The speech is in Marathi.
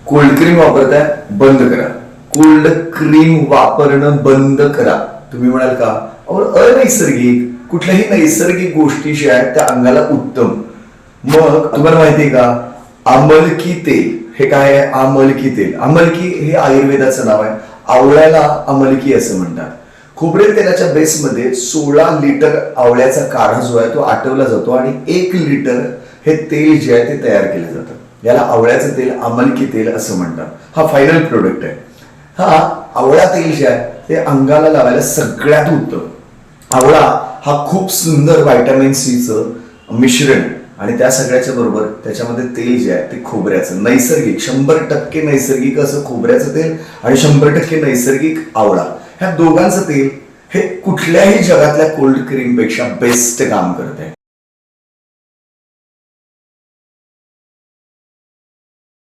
कोल्ड क्रीम वापरताय, बंद करा. कोल्ड क्रीम वापरणं बंद करा. तुम्ही म्हणाल का अनैसर्गिक, कुठल्याही नैसर्गिक गोष्टी ज्या आहेत त्या अंगाला उत्तम. मग तुम्हाला माहितीये का, आमलकी तेल हे काय आहे? आमलकी तेल. आमलकी हे आयुर्वेदाचं नाव आहे. आवळ्याला आमलकी असं म्हणतात. खोबरेल तेलाच्या बेसमध्ये 16 लिटर आवळ्याचा काढा जो आहे तो आटवला जातो आणि 1 लिटर हे तेल जे आहे ते तयार केलं जातं. याला आवळ्याचं तेल, आमलकी तेल असं म्हणतात. हा फायनल प्रोडक्ट आहे. हा आवळा तेल जे आहे ते अंगाला लावायला सगळ्यात उत्तम. आवळा हा खूप सुंदर व्हायटामिन सीचं मिश्रण आणि त्या सगळ्याच्या बरोबर त्याच्यामध्ये तेल जे आहे ते खोबऱ्याचं नैसर्गिक 100% नैसर्गिक असं खोबऱ्याचं तेल आणि 100% नैसर्गिक आवळा, ह्या दोघांचं तेल हे कुठल्याही जगातल्या कोल्ड क्रीम पेक्षा बेस्ट काम करते.